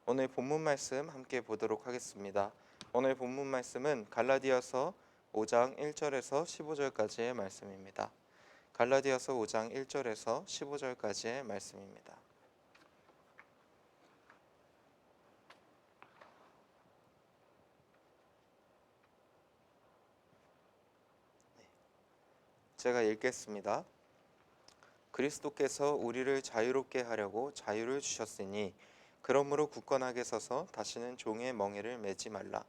오늘 본문 말씀 함께 보도록 하겠습니다. 오늘 본문 말씀은 갈라디아서 5장 1절에서 15절까지의 말씀입니다. 갈라디아서 5장 1절에서 15절까지의 말씀입니다. 제가 읽겠습니다. 그리스도께서 우리를 자유롭게 하려고 자유를 주셨으니 그러므로 굳건하게 서서 다시는 종의 멍에를 매지 말라.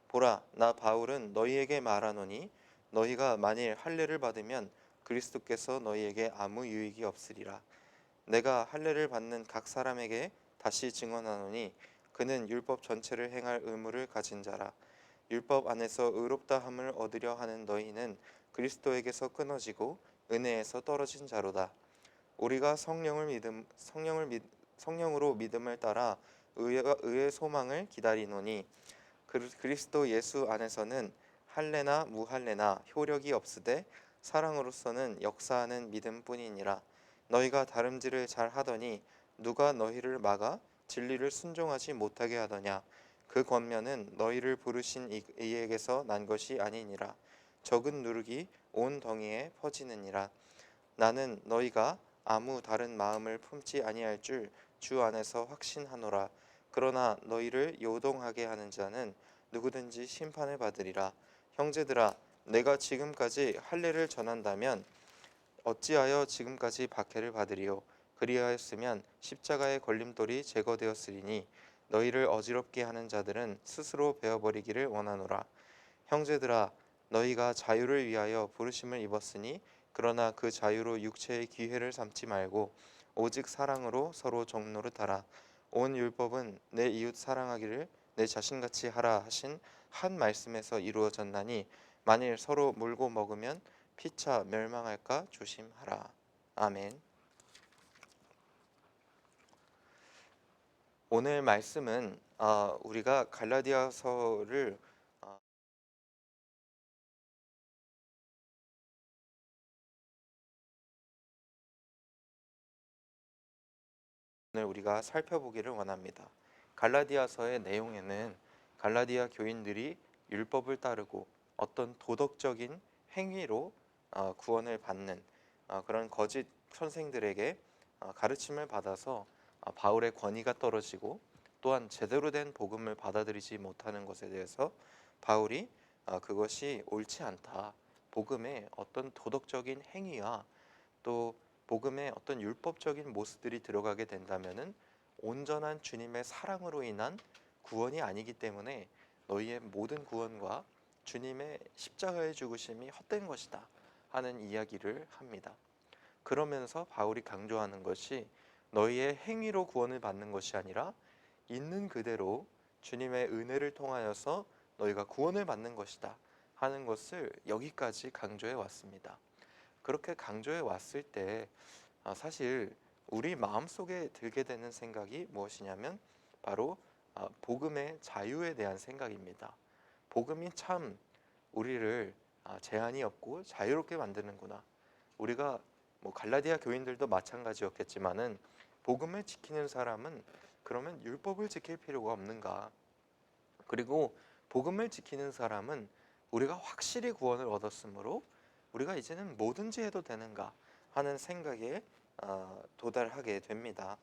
보라, 나 바울은 너희에게 말하노니 너희가 만일 할례를 받으면 그리스도께서 너희에게 아무 유익이 없으리라. 내가 할례를 받는 각 사람에게 다시 증언하노니 그는 율법 전체를 행할 의무를 가진 자라. 율법 안에서 의롭다 함을 얻으려 하는 너희는 그리스도에게서 끊어지고 은혜에서 떨어진 자로다. 우리가 성령으로 믿음을 따라 의의 소망을 기다리노니 그리스도 예수 안에서는 할례나 무할례나 효력이 없으되 사랑으로서는 역사하는 믿음뿐이니라. 너희가 다름질을 잘 하더니 누가 너희를 막아 진리를 순종하지 못하게 하더냐. 그 권면은 너희를 부르신 이에게서 난 것이 아니니라. 적은 누룩이 온 덩이에 퍼지느니라. 나는 너희가 아무 다른 마음을 품지 아니할 줄 주 안에서 확신하노라. 그러나 너희를 요동하게 하는 자는 누구든지 심판을 받으리라. 형제들아, 내가 지금까지 할례를 전한다면 어찌하여 지금까지 박해를 받으리요. 그리하였으면 십자가의 걸림돌이 제거되었으리니 너희를 어지럽게 하는 자들은 스스로 베어버리기를 원하노라. 형제들아, 너희가 자유를 위하여 부르심을 입었으니 그러나 그 자유로 육체의 기회를 삼지 말고 오직 사랑으로 서로 종노릇하라. 온 율법은 내 이웃 사랑하기를 내 자신같이 하라 하신 한 말씀에서 이루어졌나니 만일 서로 물고 먹으면 피차 멸망할까 조심하라. 아멘. 오늘 말씀은 우리가 갈라디아서를 오늘 우리가 살펴보기를 원합니다. 갈라디아서의 내용에는 갈라디아 교인들이 율법을 따르고 어떤 도덕적인 행위로 구원을 받는 그런 거짓 선생들에게 가르침을 받아서 바울의 권위가 떨어지고 또한 제대로 된 복음을 받아들이지 못하는 것에 대해서 바울이 그것이 옳지 않다. 복음의 어떤 도덕적인 행위와 또 복음의 어떤 율법적인 모습들이 들어가게 된다면은 온전한 주님의 사랑으로 인한 구원이 아니기 때문에 너희의 모든 구원과 주님의 십자가의 죽으심이 헛된 것이다 하는 이야기를 합니다. 그러면서 바울이 강조하는 것이 너희의 행위로 구원을 받는 것이 아니라 있는 그대로 주님의 은혜를 통하여서 너희가 구원을 받는 것이다 하는 것을 여기까지 강조해 왔습니다. 그렇게 강조해 왔을 때 사실 우리 마음속에 들게 되는 생각이 무엇이냐면 바로 복음의 자유에 대한 생각입니다. 복음이 참 우리를 제한이 없고 자유롭게 만드는구나. 우리가 갈라디아 교인들도 마찬가지였겠지만은 복음을 지키는 사람은 그러면 율법을 지킬 필요가 없는가? 그리고 복음을 지키는 사람은 우리가 확실히 구원을 얻었으므로 우리가 이제는 뭐든지 해도 되는가 하는 생각에 도달하게 됩니다.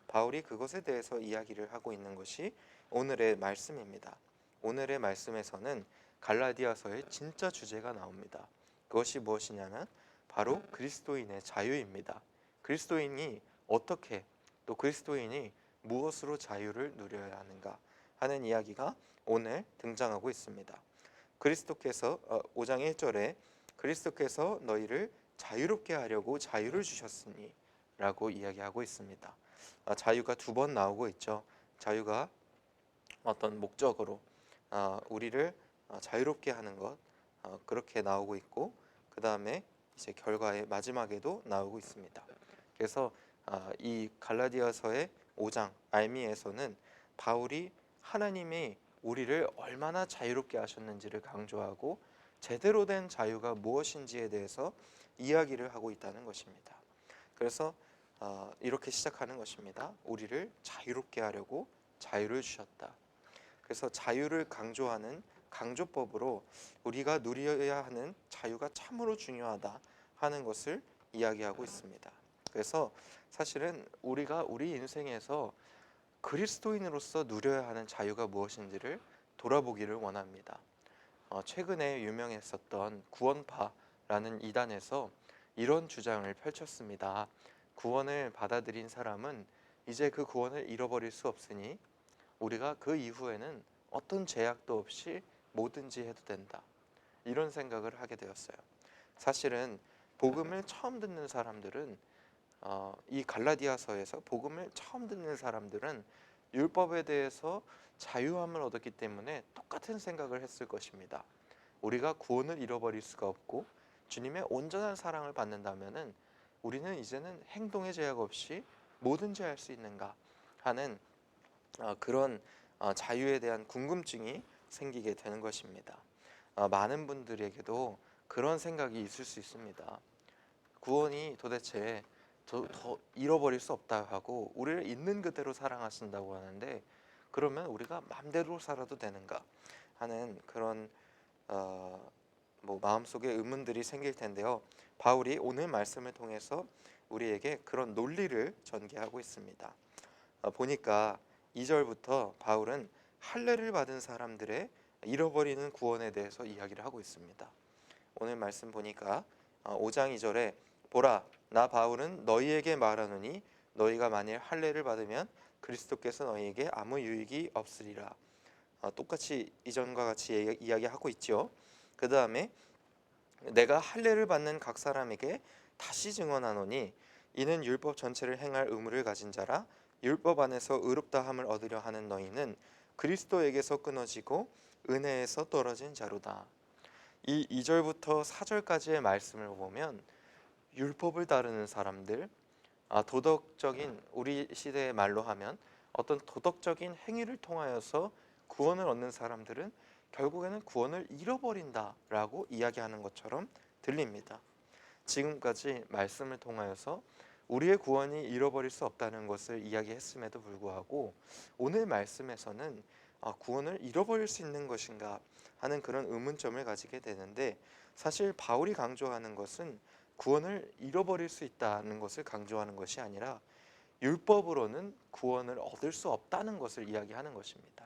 바울이 그것에 대해서 이야기를 하고 있는 것이 오늘의 말씀입니다. 오늘의 말씀에서는 갈라디아서의 진짜 주제가 나옵니다. 그것이 무엇이냐면 바로 그리스도인의 자유입니다. 그리스도인이 어떻게 또 그리스도인이 무엇으로 자유를 누려야 하는가 하는 이야기가 오늘 등장하고 있습니다. 그리스도께서 5장 1절에 그리스도께서 너희를 자유롭게 하려고 자유를 주셨으니 라고 이야기하고 있습니다. 자유가 두 번 나오고 있죠. 자유가 어떤 목적으로 우리를 자유롭게 하는 것 그렇게 나오고 있고 그 다음에 이제 결과의 마지막에도 나오고 있습니다. 그래서 이 갈라디아서의 5장 알미에서는 바울이 하나님이 우리를 얼마나 자유롭게 하셨는지를 강조하고 제대로 된 자유가 무엇인지에 대해서 이야기를 하고 있다는 것입니다. 그래서 이렇게 시작하는 것입니다. 우리를 자유롭게 하려고 자유를 주셨다. 그래서 자유를 강조하는 강조법으로 우리가 누려야 하는 자유가 참으로 중요하다 하는 것을 이야기하고 있습니다. 그래서 사실은 우리가 우리 인생에서 그리스도인으로서 누려야 하는 자유가 무엇인지를 돌아보기를 원합니다. 최근에 유명했었던 구원파라는 이단에서 이런 주장을 펼쳤습니다. 구원을 받아들인 사람은 이제 그 구원을 잃어버릴 수 없으니 우리가 그 이후에는 어떤 제약도 없이 뭐든지 해도 된다. 이런 생각을 하게 되었어요. 사실은 복음을 처음 듣는 사람들은 이 갈라디아서에서 복음을 처음 듣는 사람들은 율법에 대해서 자유함을 얻었기 때문에 똑같은 생각을 했을 것입니다. 우리가 구원을 잃어버릴 수가 없고 주님의 온전한 사랑을 받는다면은 우리는 이제는 행동의 제약 없이 뭐든지 할 수 있는가 하는 그런 자유에 대한 궁금증이 생기게 되는 것입니다. 많은 분들에게도 그런 생각이 있을 수 있습니다. 구원이 도대체 더 잃어버릴 수 없다 하고 우리를 있는 그대로 사랑하신다고 하는데 그러면 우리가 마음대로 살아도 되는가 하는 그런 마음속에 의문들이 생길 텐데요. 바울이 오늘 말씀을 통해서 우리에게 그런 논리를 전개하고 있습니다. 보니까 2절부터 바울은 할례를 받은 사람들의 잃어버리는 구원에 대해서 이야기를 하고 있습니다. 오늘 말씀 보니까 5장 2절에 보라 나 바울은 너희에게 말하노니 너희가 만일 할례를 받으면 그리스도께서 너희에게 아무 유익이 없으리라. 똑같이 이전과 같이 이야기하고 있죠. 그 다음에 내가 할례를 받는 각 사람에게 다시 증언하노니 이는 율법 전체를 행할 의무를 가진 자라 율법 안에서 의롭다함을 얻으려 하는 너희는 그리스도에게서 끊어지고 은혜에서 떨어진 자로다. 이 2절부터 4절까지의 말씀을 보면 율법을 따르는 사람들, 도덕적인 우리 시대의 말로 하면 어떤 도덕적인 행위를 통하여서 구원을 얻는 사람들은 결국에는 구원을 잃어버린다라고 이야기하는 것처럼 들립니다. 지금까지 말씀을 통하여서 우리의 구원이 잃어버릴 수 없다는 것을 이야기했음에도 불구하고 오늘 말씀에서는 구원을 잃어버릴 수 있는 것인가 하는 그런 의문점을 가지게 되는데 사실 바울이 강조하는 것은 구원을 잃어버릴 수 있다는 것을 강조하는 것이 아니라 율법으로는 구원을 얻을 수 없다는 것을 이야기하는 것입니다.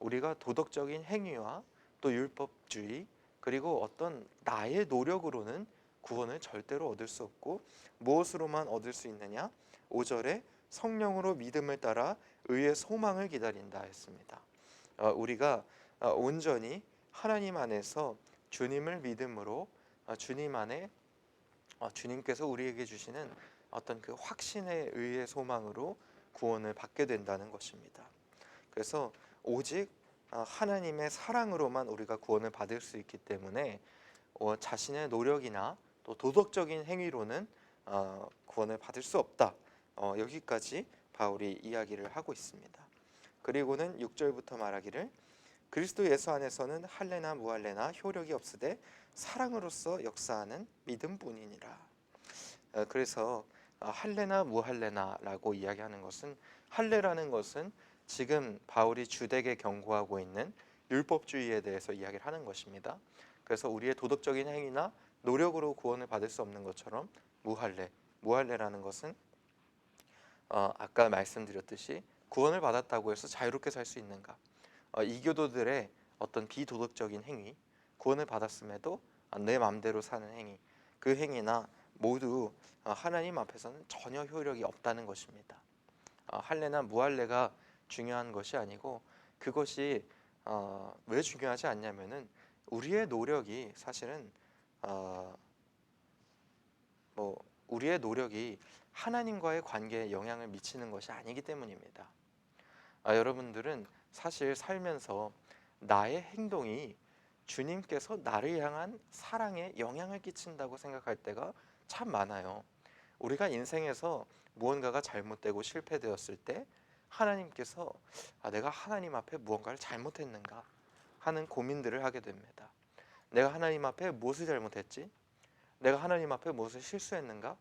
우리가 도덕적인 행위와 또 율법주의 그리고 어떤 나의 노력으로는 구원을 절대로 얻을 수 없고 무엇으로만 얻을 수 있느냐? 5절에 성령으로 믿음을 따라 의의 소망을 기다린다 했습니다. 우리가 온전히 하나님 안에서 주님을 믿음으로 주님 안에 주님께서 우리에게 주시는 어떤 그 확신에 의해 소망으로 구원을 받게 된다는 것입니다. 그래서 오직 하나님의 사랑으로만 우리가 구원을 받을 수 있기 때문에 자신의 노력이나 또 도덕적인 행위로는 구원을 받을 수 없다. 여기까지 바울이 이야기를 하고 있습니다. 그리고는 6절부터 말하기를 그리스도 예수 안에서는 할례나 무할례나 효력이 없으되 사랑으로서 역사하는 믿음뿐이니라. 그래서 할례나 무할례나라고 이야기하는 것은 할례라는 것은 지금 바울이 주되게 경고하고 있는 율법주의에 대해서 이야기를 하는 것입니다. 그래서 우리의 도덕적인 행위나 노력으로 구원을 받을 수 없는 것처럼 무할례라는 것은 아까 말씀드렸듯이 구원을 받았다고 해서 자유롭게 살 수 있는가? 이교도들의 어떤 비도덕적인 행위, 구원을 받았음에도 내 마음대로 사는 행위, 그 행위나 모두 하나님 앞에서는 전혀 효력이 없다는 것입니다. 할례나 무할례가 중요한 것이 아니고 그것이 왜 중요하지 않냐면은 우리의 노력이 사실은 우리의 노력이 하나님과의 관계에 영향을 미치는 것이 아니기 때문입니다. 여러분들은 사실 살면서 나의 행동이 주님께서 나를 향한 사랑에 영향을 끼친다고 생각할 때가 참 많아요. 우리가 인생에서 무언가가 잘못되고 실패되었을 때 하나님께서 내가 하나님 앞에 무언가를 잘못했는가 하는 고민들을 하게 됩니다. 내가 하나님 앞에 무엇을 잘못했지? 내가 하나님 앞에 무엇을 실수했는가?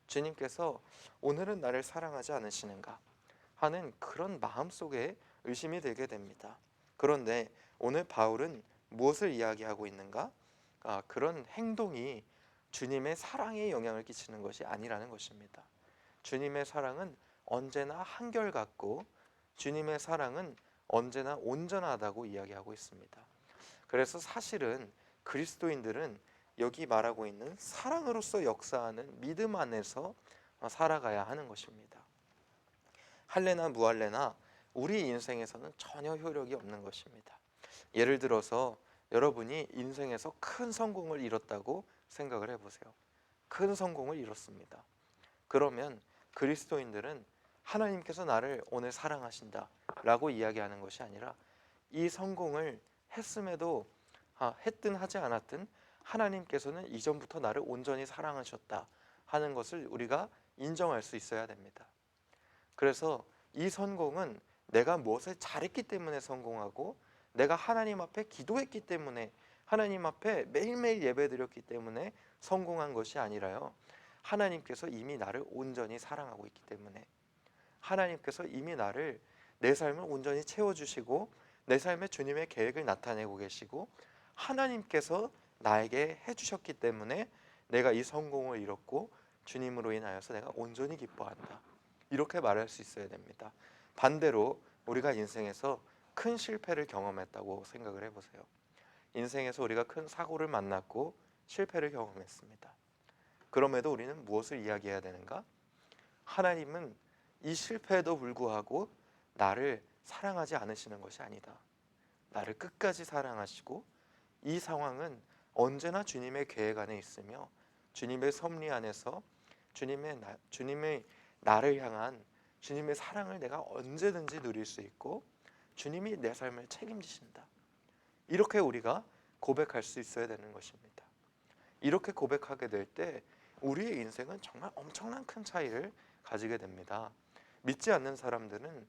주님께서 오늘은 나를 사랑하지 않으시는가? 하는 그런 마음속에 의심이 들게 됩니다. 그런데 오늘 바울은 무엇을 이야기하고 있는가? 그런 행동이 주님의 사랑에 영향을 끼치는 것이 아니라는 것입니다. 주님의 사랑은 언제나 한결같고 주님의 사랑은 언제나 온전하다고 이야기하고 있습니다. 그래서 사실은 그리스도인들은 여기 말하고 있는 사랑으로서 역사하는 믿음 안에서 살아가야 하는 것입니다. 할래나 무할래나 우리 인생에서는 전혀 효력이 없는 것입니다. 예를 들어서 여러분이 인생에서 큰 성공을 이뤘다고 생각을 해보세요. 큰 성공을 이뤘습니다. 그러면 그리스도인들은 하나님께서 나를 오늘 사랑하신다 라고 이야기하는 것이 아니라 이 성공을 했음에도 했든 하지 않았든 하나님께서는 이전부터 나를 온전히 사랑하셨다 하는 것을 우리가 인정할 수 있어야 됩니다. 그래서 이 성공은 내가 무엇을 잘했기 때문에 성공하고 내가 하나님 앞에 기도했기 때문에 하나님 앞에 매일매일 예배드렸기 때문에 성공한 것이 아니라요, 하나님께서 이미 나를 온전히 사랑하고 있기 때문에, 하나님께서 이미 나를, 내 삶을 온전히 채워주시고 내 삶에 주님의 계획을 나타내고 계시고 하나님께서 나에게 해주셨기 때문에 내가 이 성공을 이뤘고 주님으로 인하여서 내가 온전히 기뻐한다, 이렇게 말할 수 있어야 됩니다. 반대로 우리가 인생에서 큰 실패를 경험했다고 생각을 해보세요. 인생에서 우리가 큰 사고를 만났고 실패를 경험했습니다. 그럼에도 우리는 무엇을 이야기해야 되는가? 하나님은 이 실패에도 불구하고 나를 사랑하지 않으시는 것이 아니다. 나를 끝까지 사랑하시고 이 상황은 언제나 주님의 계획 안에 있으며 주님의 섭리 안에서 주님의 나를 향한 주님의 사랑을 내가 언제든지 누릴 수 있고 주님이 내 삶을 책임지신다, 이렇게 우리가 고백할 수 있어야 되는 것입니다. 이렇게 고백하게 될 때 우리의 인생은 정말 엄청난 큰 차이를 가지게 됩니다. 믿지 않는 사람들은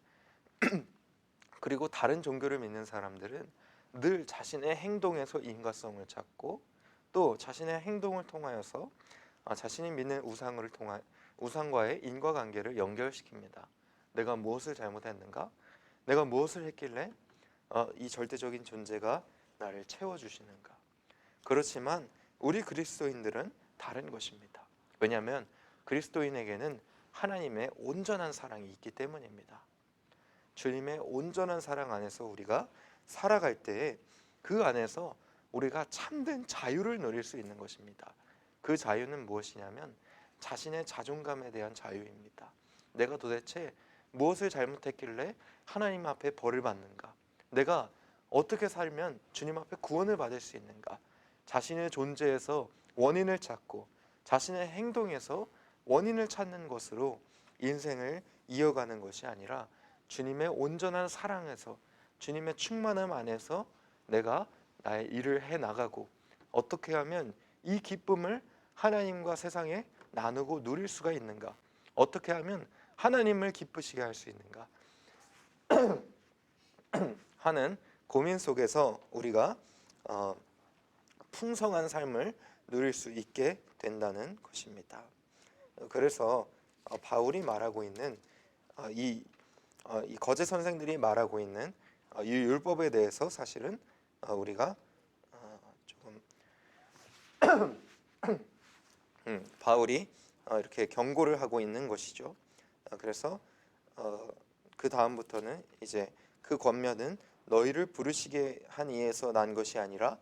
그리고 다른 종교를 믿는 사람들은 늘 자신의 행동에서 인과성을 찾고 또 자신의 행동을 통하여서 자신이 믿는 우상과의 인과관계를 연결시킵니다. 내가 무엇을 잘못했는가? 내가 무엇을 했길래 이 절대적인 존재가 나를 채워주시는가? 그렇지만 우리 그리스도인들은 다른 것입니다. 왜냐하면 그리스도인에게는 하나님의 온전한 사랑이 있기 때문입니다. 주님의 온전한 사랑 안에서 우리가 살아갈 때에 그 안에서 우리가 참된 자유를 누릴 수 있는 것입니다. 그 자유는 무엇이냐면 자신의 자존감에 대한 자유입니다. 내가 도대체 무엇을 잘못했길래 하나님 앞에 벌을 받는가? 내가 어떻게 살면 주님 앞에 구원을 받을 수 있는가? 자신의 존재에서 원인을 찾고 자신의 행동에서 원인을 찾는 것으로 인생을 이어가는 것이 아니라 주님의 온전한 사랑에서 주님의 충만함 안에서 내가 나의 일을 해나가고 어떻게 하면 이 기쁨을 하나님과 세상에 나누고 누릴 수가 있는가? 어떻게 하면 하나님을 기쁘시게 할 수 있는가? 하는 고민 속에서 우리가 풍성한 삶을 누릴 수 있게 된다는 것입니다. 그래서 바울이 말하고 있는 이 거짓 선생들이 말하고 있는 이 율법에 대해서 사실은 우리가 조금 바울이 이렇게 경고를 하고 있는 것이죠. 그래서 그 다음부터는 이제 그 권면은 너희를 부르시게 한 이에서 난 것이 아니라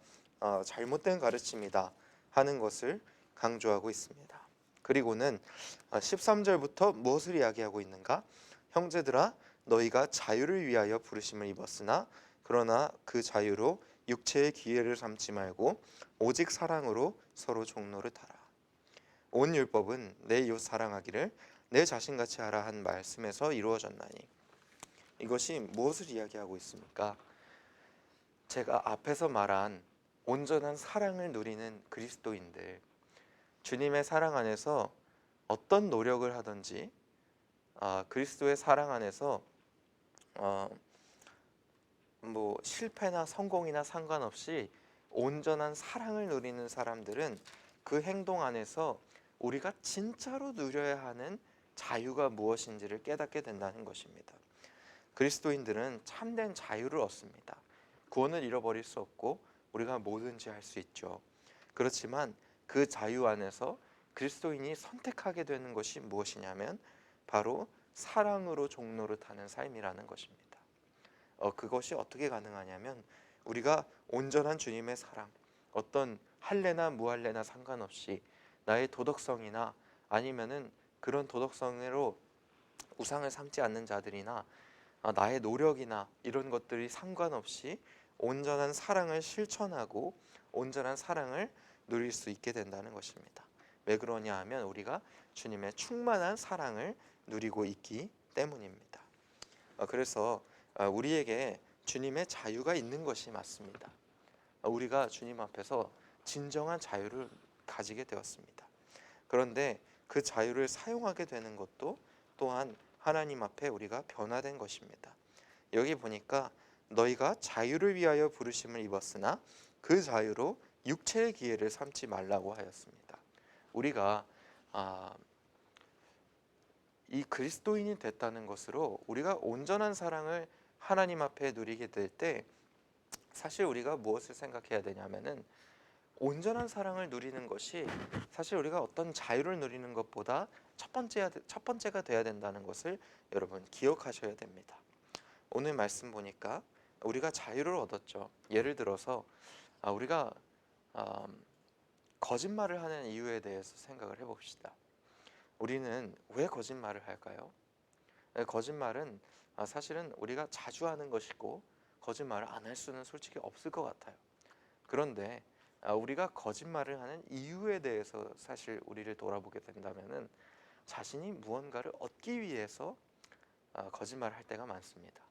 잘못된 가르침이다 하는 것을 강조하고 있습니다. 그리고는 13절부터 무엇을 이야기하고 있는가? 형제들아 너희가 자유를 위하여 부르심을 입었으나 그러나 그 자유로 육체의 기회를 삼지 말고 오직 사랑으로 서로 종로를 타라. 온 율법은 내 이웃 사랑하기를 내 자신같이 하라 한 말씀에서 이루어졌나니. 이것이 무엇을 이야기하고 있습니까? 제가 앞에서 말한 온전한 사랑을 누리는 그리스도인들, 주님의 사랑 안에서 어떤 노력을 하든지 그리스도의 사랑 안에서 뭐 실패나 성공이나 상관없이 온전한 사랑을 누리는 사람들은 그 행동 안에서 우리가 진짜로 누려야 하는 자유가 무엇인지를 깨닫게 된다는 것입니다. 그리스도인들은 참된 자유를 얻습니다. 구원을 잃어버릴 수 없고 우리가 뭐든지 할 수 있죠. 그렇지만 그 자유 안에서 그리스도인이 선택하게 되는 것이 무엇이냐면 바로 사랑으로 종로를 타는 삶이라는 것입니다. 그것이 어떻게 가능하냐면 우리가 온전한 주님의 사랑, 어떤 할례나 무할례나 상관없이 나의 도덕성이나 아니면은 그런 도덕성으로 우상을 삼지 않는 자들이나 나의 노력이나 이런 것들이 상관없이 온전한 사랑을 실천하고 온전한 사랑을 누릴 수 있게 된다는 것입니다. 왜 그러냐 하면 우리가 주님의 충만한 사랑을 누리고 있기 때문입니다. 그래서 우리에게 주님의 자유가 있는 것이 맞습니다. 우리가 주님 앞에서 진정한 자유를 가지게 되었습니다. 그런데 그 자유를 사용하게 되는 것도 또한 하나님 앞에 우리가 변화된 것입니다. 여기 보니까 너희가 자유를 위하여 부르심을 입었으나 그 자유로 육체의 기회를 삼지 말라고 하였습니다. 우리가 이 그리스도인이 됐다는 것으로 우리가 온전한 사랑을 하나님 앞에 누리게 될 때 사실 우리가 무엇을 생각해야 되냐면은 온전한 사랑을 누리는 것이 사실 우리가 어떤 자유를 누리는 것보다 첫 번째가 돼야 된다는 것을 여러분 기억하셔야 됩니다. 오늘 말씀 보니까 우리가 자유를 얻었죠. 예를 들어서 우리가 거짓말을 하는 이유에 대해서 생각을 해봅시다. 우리는 왜 거짓말을 할까요? 거짓말은 사실은 우리가 자주 하는 것이고 거짓말을 안 할 수는 솔직히 없을 것 같아요. 그런데 우리가 거짓말을 하는 이유에 대해서 사실 우리를 돌아보게 된다면은 자신이 무언가를 얻기 위해서 거짓말을 할 때가 많습니다.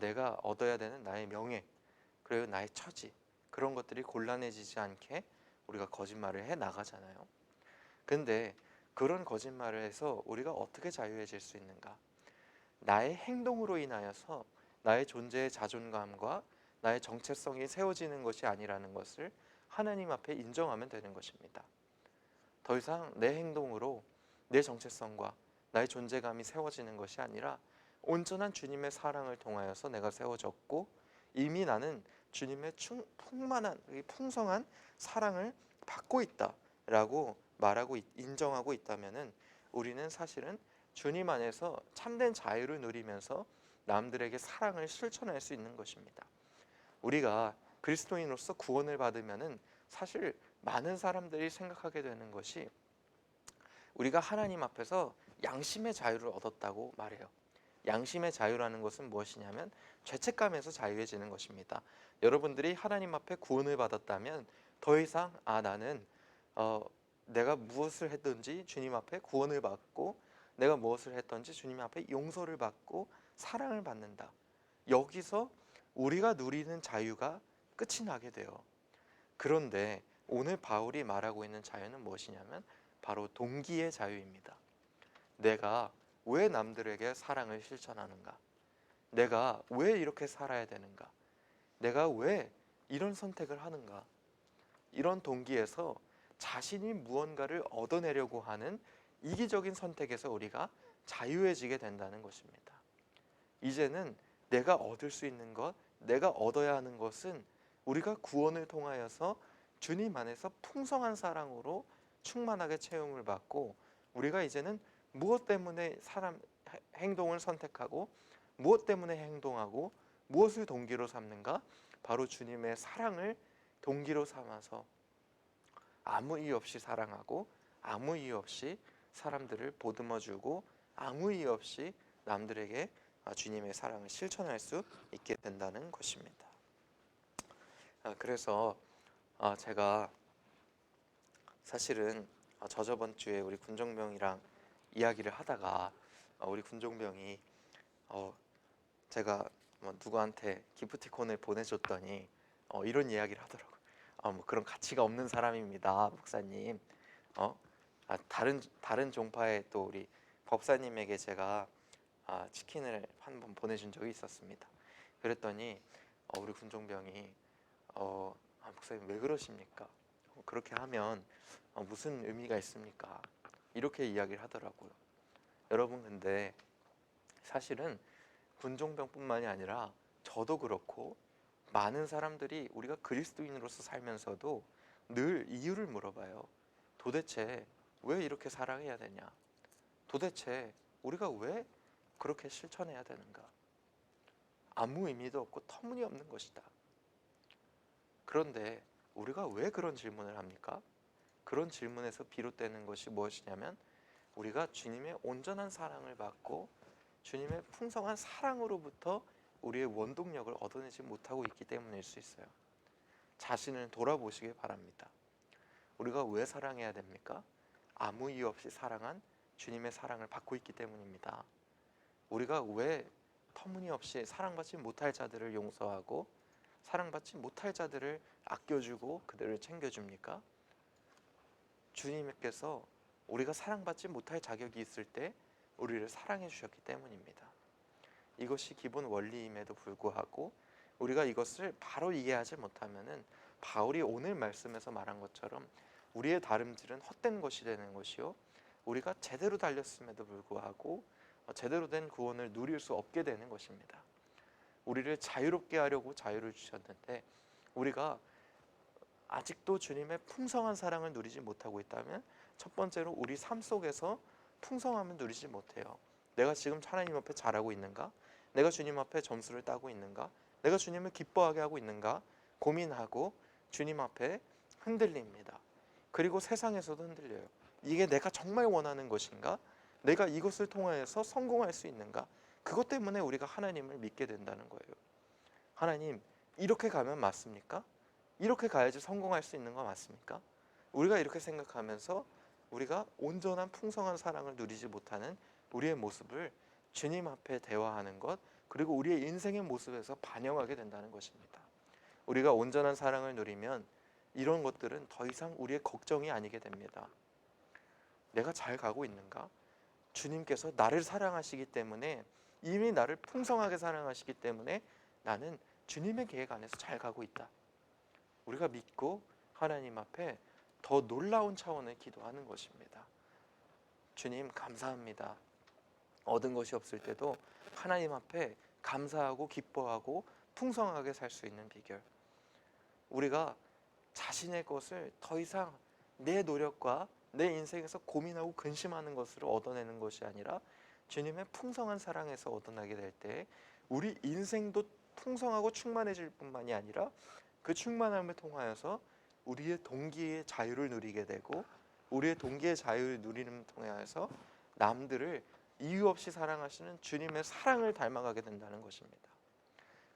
내가 얻어야 되는 나의 명예, 그리고 나의 처지, 그런 것들이 곤란해지지 않게 우리가 거짓말을 해 나가잖아요. 근데 그런 거짓말을 해서 우리가 어떻게 자유해질 수 있는가? 나의 행동으로 인하여서 나의 존재의 자존감과 나의 정체성이 세워지는 것이 아니라는 것을 하나님 앞에 인정하면 되는 것입니다. 더 이상 내 행동으로 내 정체성과 나의 존재감이 세워지는 것이 아니라 온전한 주님의 사랑을 통하여서 내가 세워졌고 이미 나는 주님의 풍만한 풍성한 사랑을 받고 있다라고 말하고 인정하고 있다면은 우리는 사실은 주님 안에서 참된 자유를 누리면서 남들에게 사랑을 실천할 수 있는 것입니다. 우리가 그리스도인으로서 구원을 받으면은 사실 많은 사람들이 생각하게 되는 것이 우리가 하나님 앞에서 양심의 자유를 얻었다고 말해요. 양심의 자유라는 것은 무엇이냐면 죄책감에서 자유해지는 것입니다. 여러분들이 하나님 앞에 구원을 받았다면 더 이상 나는 내가 무엇을 했든지 주님 앞에 구원을 받고 내가 무엇을 했든지 주님 앞에 용서를 받고 사랑을 받는다. 여기서 우리가 누리는 자유가 끝이 나게 돼요. 그런데 오늘 바울이 말하고 있는 자유는 무엇이냐면 바로 동기의 자유입니다. 내가 왜 남들에게 사랑을 실천하는가? 내가 왜 이렇게 살아야 되는가? 내가 왜 이런 선택을 하는가? 이런 동기에서 자신이 무언가를 얻어내려고 하는 이기적인 선택에서 우리가 자유해지게 된다는 것입니다. 이제는 내가 얻을 수 있는 것, 내가 얻어야 하는 것은 우리가 구원을 통하여서 주님 안에서 풍성한 사랑으로 충만하게 채용을 받고 우리가 이제는 무엇 때문에 행동을 선택하고 무엇 때문에 행동하고 무엇을 동기로 삼는가? 바로 주님의 사랑을 동기로 삼아서 아무 이유 없이 사랑하고 아무 이유 없이 사람들을 보듬어주고 아무 이유 없이 남들에게 주님의 사랑을 실천할 수 있게 된다는 것입니다. 그래서 제가 사실은 저번 주에 우리 군종병이랑 이야기를 하다가 우리 군종병이 제가 누구한테 기프티콘을 보내줬더니 이런 이야기를 하더라고요. 뭐 그런 가치가 없는 사람입니다, 목사님. 다른 종파의 또 우리 법사님에게 제가 치킨을 한 번 보내준 적이 있었습니다. 그랬더니 우리 군종병이 목사님 왜 그러십니까? 그렇게 하면 무슨 의미가 있습니까? 이렇게 이야기를 하더라고요. 여러분, 근데 사실은 군종병뿐만이 아니라 저도 그렇고 많은 사람들이 우리가 그리스도인으로서 살면서도 늘 이유를 물어봐요. 도대체 왜 이렇게 사랑해야 되냐? 도대체 우리가 왜 그렇게 실천해야 되는가? 아무 의미도 없고 터무니없는 것이다. 그런데 우리가 왜 그런 질문을 합니까? 그런 질문에서 비롯되는 것이 무엇이냐면, 우리가 주님의 온전한 사랑을 받고 주님의 풍성한 사랑으로부터 우리의 원동력을 얻어내지 못하고 있기 때문일 수 있어요. 자신을 돌아보시기 바랍니다. 우리가 왜 사랑해야 됩니까? 아무 이유 없이 사랑한 주님의 사랑을 받고 있기 때문입니다. 우리가 왜 터무니없이 사랑받지 못할 자들을 용서하고 사랑받지 못할 자들을 아껴주고 그들을 챙겨줍니까? 주님께서 우리가 사랑받지 못할 자격이 있을 때 우리를 사랑해 주셨기 때문입니다. 이것이 기본 원리임에도 불구하고 우리가 이것을 바로 이해하지 못하면은 바울이 오늘 말씀에서 말한 것처럼 우리의 다름질은 헛된 것이 되는 것이요, 우리가 제대로 달렸음에도 불구하고 제대로 된 구원을 누릴 수 없게 되는 것입니다. 우리를 자유롭게 하려고 자유를 주셨는데 우리가 아직도 주님의 풍성한 사랑을 누리지 못하고 있다면, 첫 번째로 우리 삶 속에서 풍성함을 누리지 못해요. 내가 지금 하나님 앞에 잘하고 있는가? 내가 주님 앞에 점수를 따고 있는가? 내가 주님을 기뻐하게 하고 있는가? 고민하고 주님 앞에 흔들립니다. 그리고 세상에서도 흔들려요. 이게 내가 정말 원하는 것인가? 내가 이것을 통하여서 성공할 수 있는가? 그것 때문에 우리가 하나님을 믿게 된다는 거예요. 하나님, 이렇게 가면 맞습니까? 이렇게 가야지 성공할 수 있는 거 맞습니까? 우리가 이렇게 생각하면서 우리가 온전한 풍성한 사랑을 누리지 못하는 우리의 모습을 주님 앞에 대화하는 것, 그리고 우리의 인생의 모습에서 반영하게 된다는 것입니다. 우리가 온전한 사랑을 누리면 이런 것들은 더 이상 우리의 걱정이 아니게 됩니다. 내가 잘 가고 있는가? 주님께서 나를 사랑하시기 때문에, 이미 나를 풍성하게 사랑하시기 때문에 나는 주님의 계획 안에서 잘 가고 있다. 우리가 믿고 하나님 앞에 더 놀라운 차원의 기도하는 것입니다. 주님 감사합니다. 얻은 것이 없을 때도 하나님 앞에 감사하고 기뻐하고 풍성하게 살 수 있는 비결. 우리가 자신의 것을 더 이상 내 노력과 내 인생에서 고민하고 근심하는 것으로 얻어내는 것이 아니라 주님의 풍성한 사랑에서 얻어나게 될 때 우리 인생도 풍성하고 충만해질 뿐만이 아니라 그 충만함을 통하여서 우리의 동기의 자유를 누리게 되고, 우리의 동기의 자유를 누리는 통하여서 남들을 이유 없이 사랑하시는 주님의 사랑을 닮아가게 된다는 것입니다.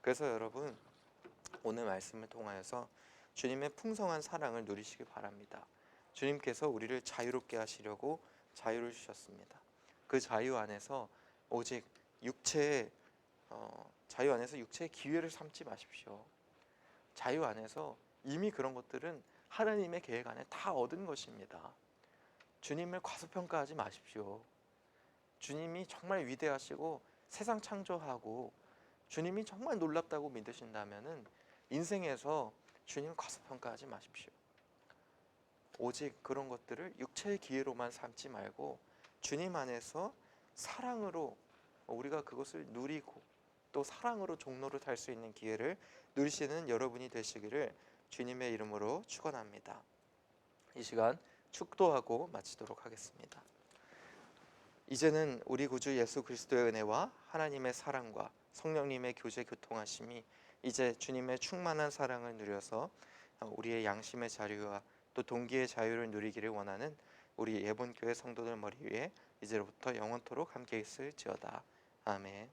그래서 여러분, 오늘 말씀을 통하여서 주님의 풍성한 사랑을 누리시기 바랍니다. 주님께서 우리를 자유롭게 하시려고 자유를 주셨습니다. 그 자유 안에서 오직 육체의 자유 안에서 육체의 기회를 삼지 마십시오. 자유 안에서 이미 그런 것들은 하나님의 계획 안에 다 얻은 것입니다. 주님을 과소평가하지 마십시오. 주님이 정말 위대하시고 세상 창조하고 주님이 정말 놀랍다고 믿으신다면은 인생에서 주님을 과소평가하지 마십시오. 오직 그런 것들을 육체의 기회로만 삼지 말고 주님 안에서 사랑으로 우리가 그것을 누리고 또 사랑으로 종로를 탈 수 있는 기회를 누리시는 여러분이 되시기를 주님의 이름으로 축원합니다. 이 시간 축도하고 마치도록 하겠습니다. 이제는 우리 구주 예수 그리스도의 은혜와 하나님의 사랑과 성령님의 교제 교통하심이 이제 주님의 충만한 사랑을 누려서 우리의 양심의 자유와 또 동기의 자유를 누리기를 원하는 우리 예본교회 성도들 머리 위에 이제로부터 영원토록 함께 있을지어다. 아멘.